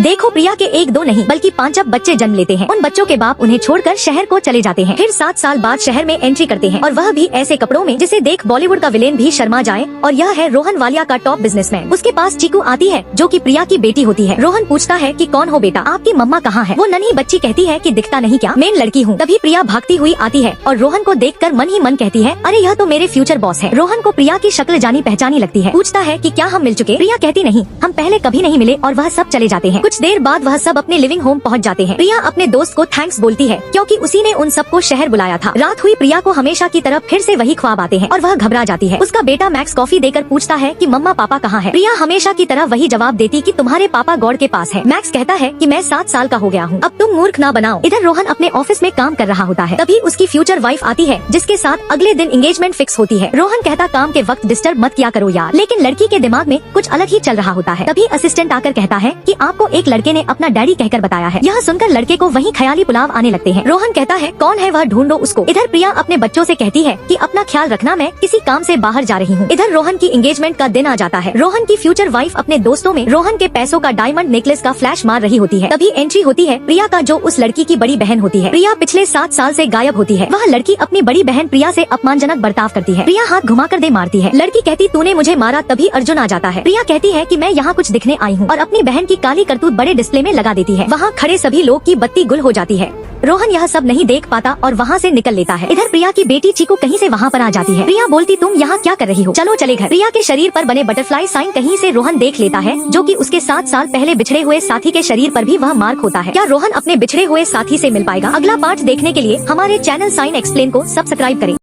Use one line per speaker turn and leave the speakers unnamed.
देखो प्रिया के एक दो नहीं बल्कि 5 बच्चे जन्म लेते हैं। उन बच्चों के बाप उन्हें छोड़कर शहर को चले जाते हैं। फिर 7 साल बाद शहर में एंट्री करते हैं और वह भी ऐसे कपड़ों में जिसे देख बॉलीवुड का विलेन भी शर्मा जाए। और यह है रोहन वालिया का टॉप बिजनेसमैन। उसके पास चीकू आती है जो कि प्रिया की बेटी होती है। रोहन पूछता है कि कौन हो बेटा, आपकी मम्मा कहाँ है? वो नन्ही बच्ची कहती है कि दिखता नहीं क्या, मैं लड़की हूँ। तभी प्रिया भागती हुई आती है और रोहन को देखकर मन ही मन कहती है, अरे यह तो मेरे फ्यूचर बॉस है। रोहन को प्रिया की शक्ल जानी पहचानी लगती है। पूछता है कि क्या हम मिल चुके? प्रिया कहती नहीं, हम पहले कभी नहीं मिले। और वह सब चले जाते हैं। कुछ देर बाद वह सब अपने लिविंग होम पहुँच जाते हैं। प्रिया अपने दोस्त को थैंक्स बोलती है क्योंकि उसी ने उन सबको शहर बुलाया था। रात हुई, प्रिया को हमेशा की तरफ फिर से वही ख्वाब आते हैं और वह घबरा जाती है। उसका बेटा मैक्स कॉफी देकर पूछता है कि मम्मा पापा कहाँ है? प्रिया हमेशा की तरह वही जवाब देती कि तुम्हारे पापा गॉड के पास है। मैक्स कहता है कि मैं 7 साल का हो गया हूँ, अब तुम मूर्ख ना बनाओ। इधर रोहन अपने ऑफिस में काम कर रहा होता है। तभी उसकी फ्यूचर वाइफ आती है जिसके साथ अगले दिन एंगेजमेंट फिक्स होती है। रोहन कहता काम के वक्त डिस्टर्ब मत किया करो यार, लेकिन लड़की के दिमाग में कुछ अलग ही चल रहा होता है। तभी असिस्टेंट आकर कहता है कि आपको एक लड़के ने अपना डैडी कहकर बताया है। यह सुनकर लड़के को वही ख्याली पुलाव आने लगते हैं। रोहन कहता है कौन है वह, ढूंढो उसको। इधर प्रिया अपने बच्चों से कहती है कि अपना ख्याल रखना, मैं किसी काम से बाहर जा रही हूँ। इधर रोहन की एंगेजमेंट का दिन आ जाता है। रोहन की फ्यूचर वाइफ अपने दोस्तों में रोहन के पैसों का डायमंड नेकलेस का फ्लैश मार रही होती है। तभी एंट्री होती है प्रिया का, जो उस लड़की की बड़ी बहन होती है। प्रिया पिछले 7 साल से गायब होती है। वह लड़की अपनी बड़ी बहन प्रिया से अपमानजनक बर्ताव करती है। प्रिया हाथ घुमाकर दे मारती है। लड़की कहती तूने मुझे मारा। तभी अर्जुन आ जाता है। प्रिया कहती है कि मैं यहाँ कुछ दिखने आई हूँ और अपनी बहन की काली करतूत बड़े डिस्प्ले में लगा देती है। वहाँ खड़े सभी लोग की बत्ती गुल हो जाती है। रोहन यह सब नहीं देख पाता और वहाँ से निकल लेता है। इधर प्रिया की बेटी चीकू कहीं से वहाँ पर आ जाती है। प्रिया बोलती तुम यहाँ क्या कर रही हो, चलो चले घर। प्रिया के शरीर पर बने बटरफ्लाई साइन कहीं से रोहन देख लेता है, जो कि उसके 7 साल पहले बिछड़े हुए साथी के शरीर पर भी वह मार्क होता है। क्या रोहन अपने बिछड़े हुए साथी से मिल पाएगा? अगला पार्ट देखने के लिए हमारे चैनल साइन एक्सप्लेन को सब्सक्राइब करें।